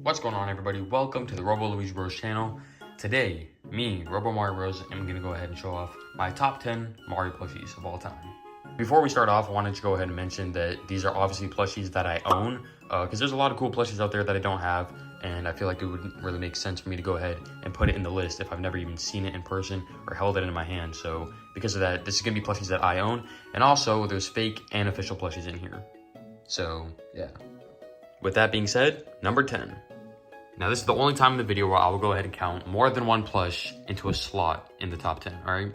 What's going on, everybody? Welcome to the Robo Luigi Bros channel. Today, me, Robo Mario Bros, am going to go ahead and show off my top 10 Mario plushies of all time. Before we start off, I wanted to go ahead and mention that these are obviously plushies that I own, because there's a lot of cool plushies out there that I don't have, and I feel like it wouldn't really make sense for me to go ahead and put it in the list if I've never even seen it in person or held it in my hand. So because of that, this is going to be plushies that I own, and also there's fake and official plushies in here. So, yeah. With that being said, number 10. Now, this is the only time in the video where I will go ahead and count more than one plush into a slot in the top 10, all right?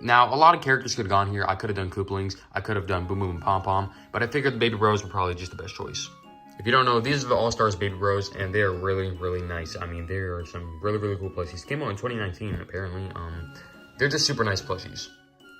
Now, a lot of characters could have gone here. I could have done Koopalings. I could have done Boom Boom and Pom Pom, but I figured the Baby Bros were probably just the best choice. If you don't know, these are the All-Stars Baby Bros, and they are really, really nice. I mean, there are some really, really cool plushies. Came out in 2019, apparently. They're just super nice plushies.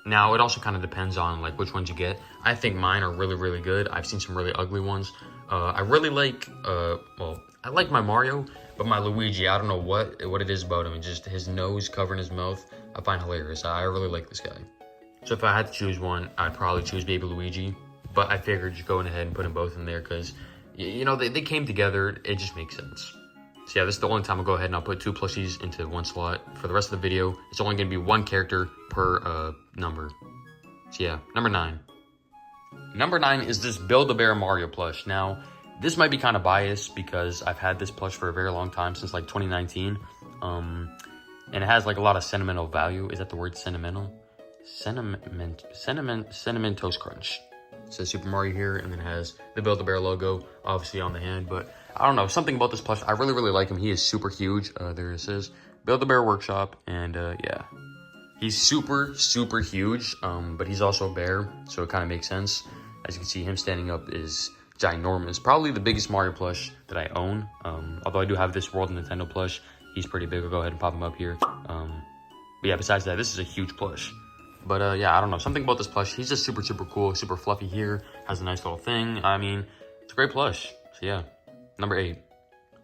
Now, it also kind of depends on, like, which ones you get. I think mine are really, really good. I've seen some really ugly ones. I really like, well, I like my Mario, but my Luigi, I don't know what it is about him. It's just his nose covering his mouth, I find hilarious. I really like this guy. So if I had to choose one, I'd probably choose Baby Luigi, but I figured just going ahead and putting both in there because, you know, they came together. It just makes sense. So yeah, this is the only time I'll go ahead and I'll put two plushies into one slot. For the rest of the video, it's only going to be one character per number. So yeah, number 9. Number 9 is this Builda Bear Mario plush. Now, this might be kind of biased because I've had this plush for a very long time, since like 2019. And it has like a lot of sentimental value. Is that the word sentimental? Cinnamon Toast Crunch. It says Super Mario here, and then it has the Builda Bear logo obviously on the hand. But I don't know, something about this plush, I really, really like him. He is super huge. There it says Builda Bear Workshop, and yeah. He's super, super huge, but he's also a bear, so it kind of makes sense. As you can see, him standing up is ginormous. Probably the biggest Mario plush that I own. Although I do have this World Nintendo plush. He's pretty big. I'll go ahead and pop him up here. But yeah, besides that, this is a huge plush. But yeah, I don't know. Something about this plush, he's just super, super cool. Super fluffy here. Has a nice little thing. I mean, it's a great plush. So yeah, number 8.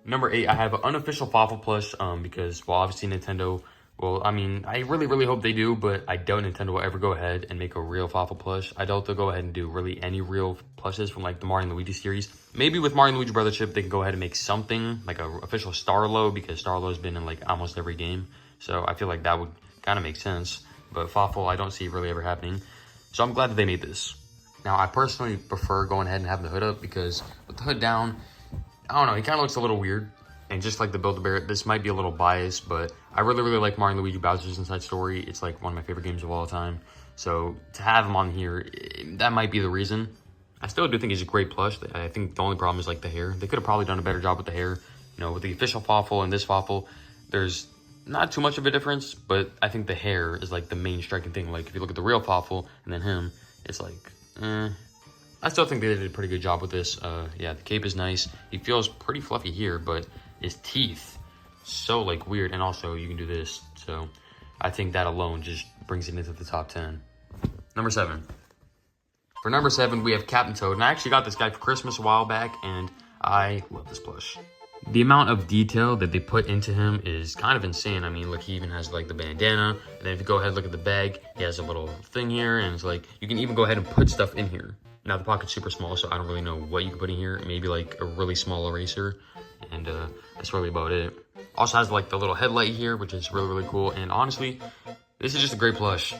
Number 8, I have an unofficial Fful plush because, well, obviously Nintendo... Well, I mean, I really, really hope they do, but I doubt Nintendo will ever go ahead and make a real Fful plush. I doubt they'll go ahead and do really any real plushes from, like, the Mario and Luigi series. Maybe with Mario and Luigi Brothership, they can go ahead and make something, like an official Starlo, because Starlo's been in, like, almost every game. So I feel like that would kind of make sense. But Fful, I don't see really ever happening. So I'm glad that they made this. Now, I personally prefer going ahead and having the hood up, because with the hood down, I don't know, he kind of looks a little weird. And just like the Builda Bear, this might be a little biased, but I really, really like Mario and Luigi Bowser's Inside Story. It's like one of my favorite games of all time. So to have him on here, that might be the reason. I still do think he's a great plush. I think the only problem is like the hair. They could have probably done a better job with the hair. You know, with the official Fful and this Fful, there's not too much of a difference, but I think the hair is like the main striking thing. Like if you look at the real Fful and then him, it's like, I still think they did a pretty good job with this. Yeah, the cape is nice. He feels pretty fluffy here, but his teeth, so like weird. And also you can do this. So I think that alone just brings it into the top 10. Number 7. For number 7, we have Captain Toad. And I actually got this guy for Christmas a while back, and I love this plush. The amount of detail that they put into him is kind of insane. I mean, look, he even has like the bandana. And then if you go ahead and look at the bag, he has a little thing here. And it's like, you can even go ahead and put stuff in here. Now the pocket's super small, so I don't really know what you can put in here. Maybe like a really small eraser. And that's really about it. Also has like the little headlight here, which is really, really cool. And honestly, this is just a great plush.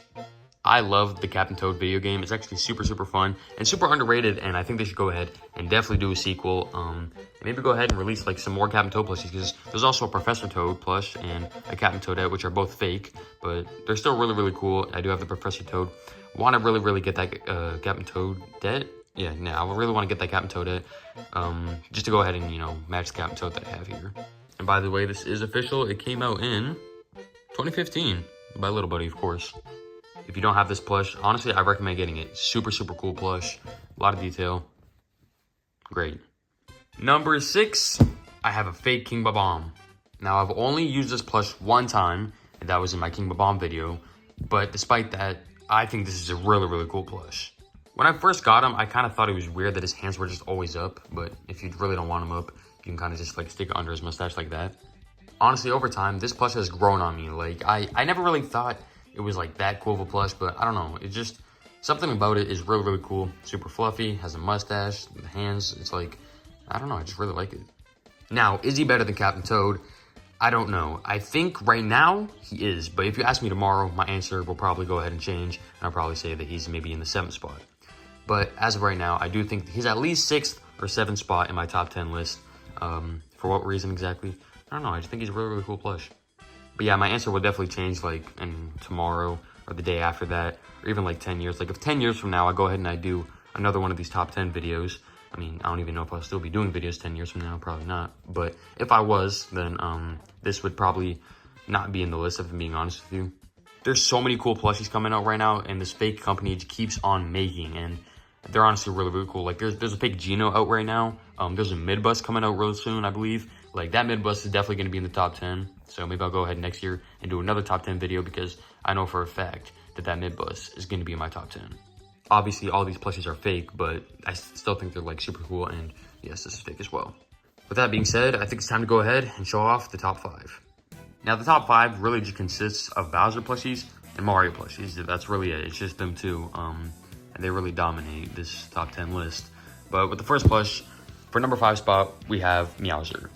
I love the Captain Toad video game. It's actually super, super fun and super underrated. And I think they should go ahead and definitely do a sequel. And maybe go ahead and release like some more Captain Toad plushies, because there's also a Professor Toad plush and a Captain Toadette, which are both fake, but they're still really, really cool. I do have the Professor Toad. Want to really, really get that Captain Toadette. Yeah, I really want to get that Captain Toadette, just to go ahead and, you know, match the Captain Toad that I have here. And by the way, this is official. It came out in 2015 by Little Buddy, of course. If you don't have this plush, honestly, I recommend getting it. Super, super cool plush. A lot of detail. Great. Number 6, I have a fake King Babam. Now, I've only used this plush one time, and that was in my King Babam video. But despite that, I think this is a really, really cool plush. When I first got him, I kind of thought it was weird that his hands were just always up. But if you really don't want him up, you can kind of just like stick it under his mustache like that. Honestly, over time, this plush has grown on me. Like, I never really thought it was like that cool of a plush, but I don't know. It just, something about it is really, really cool. Super fluffy, has a mustache, the hands. It's like, I don't know, I just really like it. Now, is he better than Captain Toad? I don't know. I think right now he is, but if you ask me tomorrow, my answer will probably go ahead and change, and I'll probably say that he's maybe in the 7th spot. But as of right now, I do think he's at least 6th or 7th spot in my top 10 list. For what reason exactly? I don't know. I just think he's a really, really cool plush. But yeah, my answer will definitely change like in tomorrow or the day after that, or even like 10 years. Like if 10 years from now, I go ahead and I do another one of these top 10 videos. I mean, I don't even know if I'll still be doing videos 10 years from now, probably not. But if I was, then this would probably not be in the list, if I'm being honest with you. There's so many cool plushies coming out right now, and this fake company just keeps on making, and they're honestly really, really cool. Like there's a fake Geno out right now. There's a mid-bus coming out real soon, I believe. Like that mid-bus is definitely going to be in the top 10. So maybe I'll go ahead next year and do another top 10 video, because I know for a fact that that mid-bus is going to be in my top 10. Obviously, all these plushies are fake, but I still think they're like super cool, and yes, this is fake as well. With that being said, I think it's time to go ahead and show off the top 5. Now, the top 5 really just consists of Bowser plushies and Mario plushies. That's really it. It's just them two, and they really dominate this top 10 list. But with the first plush, for number 5 spot, we have Meower.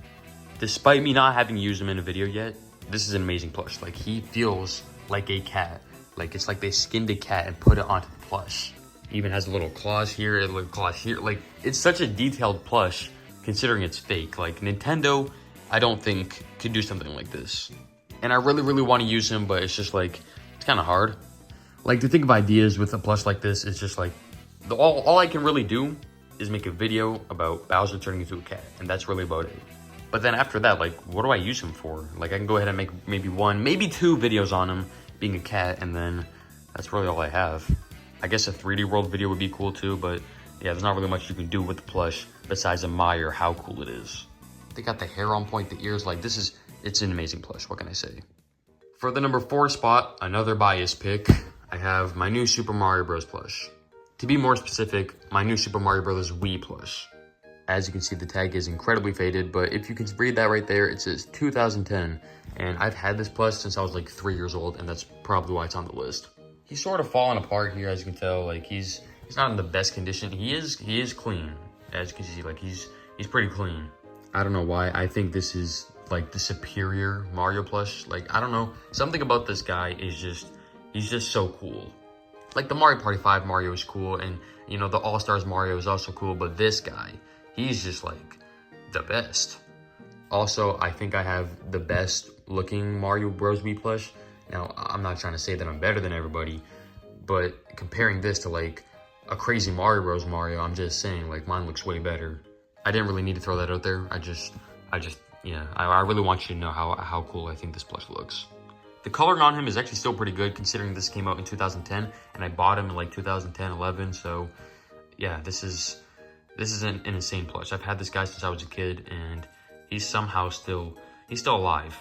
Despite me not having used him in a video yet, this is an amazing plush. Like, he feels like a cat. Like, it's like they skinned a cat and put it onto the plush. He even has little claws here and little claws here. Like, it's such a detailed plush, considering it's fake. Like, Nintendo, I don't think, could do something like this. And I really, really want to use him, but it's just like, it's kind of hard. Like, to think of ideas with a plush like this, it's just like, all I can really do is make a video about Bowser turning into a cat, and that's really about it. But then after that, like, what do I use him for? Like, I can go ahead and make maybe 1, maybe 2 videos on him being a cat, and then that's really all I have. I guess a 3D World video would be cool too, but yeah, there's not really much you can do with the plush besides admire how cool it is. They got the hair on point, the ears, like it's an amazing plush, what can I say? For the number 4 spot, another bias pick, I have my new Super Mario Bros. Plush. To be more specific, my new Super Mario Bros. Wii plush. As you can see, the tag is incredibly faded, but if you can read that right there, it says 2010. And I've had this plush since I was like 3 years old, and that's probably why it's on the list. He's sort of falling apart here, as you can tell. Like he's not in the best condition. He is clean, as you can see. Like he's pretty clean. I don't know why. I think this is like the superior Mario plush. Like I don't know, something about this guy is he's just so cool. Like the Mario Party 5 Mario is cool, and you know the All Stars Mario is also cool, but this guy, he's just like the best. Also, I think I have the best looking Mario Bros. Wii plush. Now, I'm not trying to say that I'm better than everybody, but comparing this to like a crazy Mario Bros. Mario, I'm just saying like mine looks way better. I didn't really need to throw that out there. Yeah, I really want you to know how cool I think this plush looks. The coloring on him is actually still pretty good, considering this came out in 2010 and I bought him in like 2010, 11. So yeah, this is an insane plush. I've had this guy since I was a kid, and he's somehow still alive.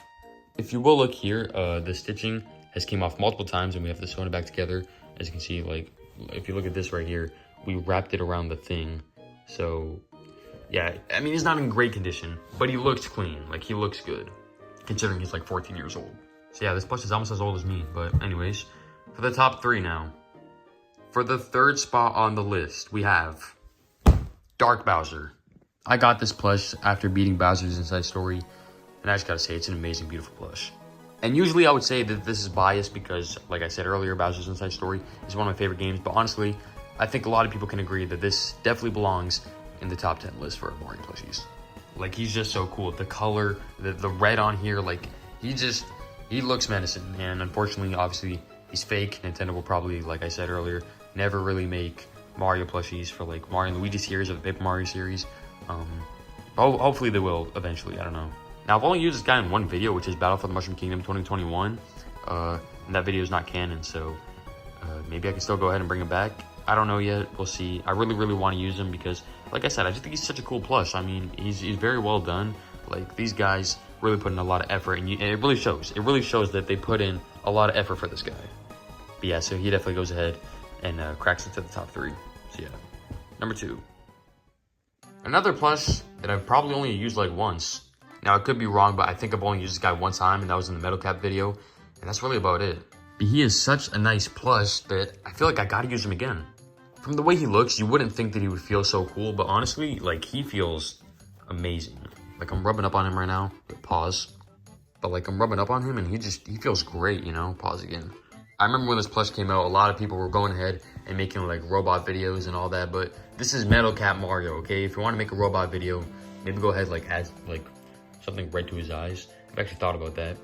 If you will look here, the stitching has came off multiple times, and we have to sew it back together. As you can see, like if you look at this right here, we wrapped it around the thing. So yeah, I mean, he's not in great condition, but he looks clean. Like he looks good, considering he's like 14 years old. So yeah, this plush is almost as old as me. But anyways, for the top 3 now. For the 3rd spot on the list, we have Dark Bowser. I got this plush after beating Bowser's Inside Story, and I just gotta say, it's an amazing, beautiful plush. And usually I would say that this is biased because, like I said earlier, Bowser's Inside Story is one of my favorite games, but honestly, I think a lot of people can agree that this definitely belongs in the top 10 list for Mario plushies. Like, he's just so cool. The color, the red on here, like, he looks menacing, and unfortunately, obviously, he's fake. Nintendo will probably, like I said earlier, never really make Mario plushies for like Mario and Luigi series or the Paper Mario series. Hopefully they will eventually, I don't know. Now I've only used this guy in 1 video, which is Battle for the Mushroom Kingdom 2021. And that video is not canon, so maybe I can still go ahead and bring him back. I don't know yet, we'll see. I really, really want to use him because, like I said, I just think he's such a cool plush. I mean, he's very well done. Like, these guys really put in a lot of effort, and it really shows. It really shows that they put in a lot of effort for this guy. But yeah, so he definitely goes ahead and cracks into the top 3. So yeah, number 2. Another plush that I've probably only used like once. Now I could be wrong, but I think I've only used this guy one time, and that was in the Metalcat video, and that's really about it. But he is such a nice plush that I feel like I gotta use him again. From the way he looks, you wouldn't think that he would feel so cool, but honestly, like, he feels amazing. Like, I'm rubbing up on him right now. Pause. But, like, I'm rubbing up on him, and he feels great, you know? Pause again. I remember when this plush came out, a lot of people were going ahead and making, like, robot videos and all that. But this is Metalcat Mario, okay? If you want to make a robot video, maybe go ahead, like, add, like, something red to his eyes. I've actually thought about that.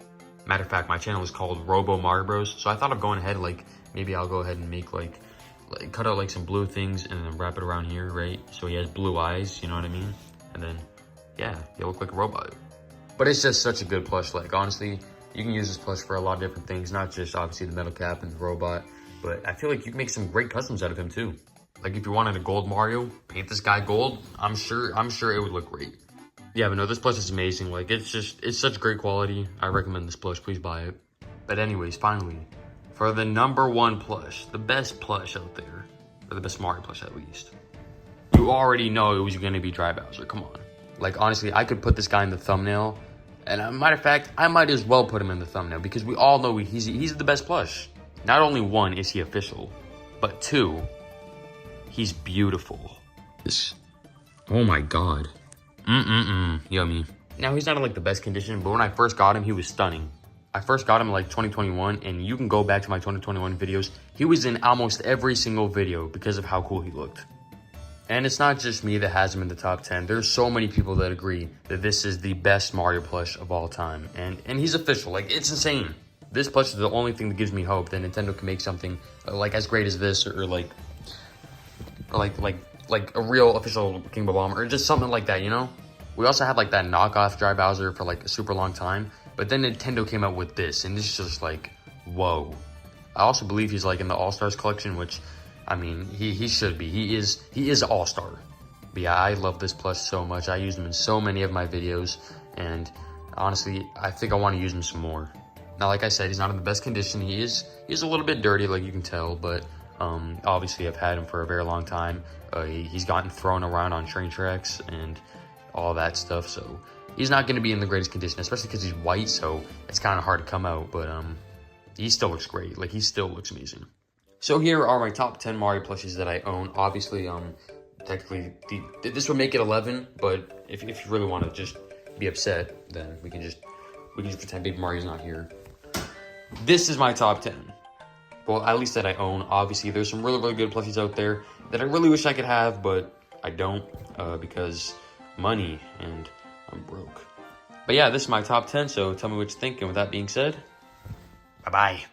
Matter of fact, my channel is called Robo Mario Bros. So I thought of going ahead, like, maybe I'll go ahead and make, like cut out, like, some blue things and then wrap it around here, right? So he has blue eyes, you know what I mean? And then, yeah, he'll look like a robot. But it's just such a good plush. Like, honestly, you can use this plush for a lot of different things, not just, obviously, the metal cap and the robot. But I feel like you can make some great customs out of him, too. Like, if you wanted a gold Mario, paint this guy gold, I'm sure it would look great. Yeah, but no, this plush is amazing. Like, it's such great quality. I recommend this plush. Please buy it. But anyways, finally, for the #1 plush, the best plush out there, or the best Mario plush at least, you already know it was going to be Dry Bowser. Come on. Like, honestly, I could put this guy in the thumbnail. And a matter of fact, I might as well put him in the thumbnail because we all know he's the best plush. Not only 1, is he official, but 2, he's beautiful. Oh my God. Yummy. Now, he's not in, like, the best condition, but when I first got him, he was stunning. I first got him in, like, 2021, and you can go back to my 2021 videos. He was in almost every single video because of how cool he looked. And it's not just me that has him in the top 10. There's so many people that agree that this is the best Mario plush of all time. And he's official. Like, it's insane. This plush is the only thing that gives me hope that Nintendo can make something like as great as this, or like a real official King Bomb, or just something like that, you know? We also had, like, that knockoff Dry Bowser for, like, a super long time, but then Nintendo came out with this, and it's just like, whoa. I also believe he's, like, in the All-Stars collection, which, I mean, he should be. He is an all-star. But yeah, I love this plush so much. I use him in so many of my videos, and honestly, I think I want to use him some more. Now, like I said, he's not in the best condition. He's a little bit dirty, like you can tell, but obviously I've had him for a very long time. He's gotten thrown around on train tracks and all that stuff, so he's not going to be in the greatest condition, especially because he's white, so it's kind of hard to come out, but he still looks great. Like, he still looks amazing. So here are my top 10 Mario plushies that I own. Obviously, technically, this would make it 11, but if you really want to just be upset, then we can just pretend Baby Mario's not here. This is my top 10. Well, at least that I own. Obviously, there's some really, really good plushies out there that I really wish I could have, but I don't, because money, and I'm broke. But yeah, this is my top 10, so tell me what you think, and with that being said, bye-bye.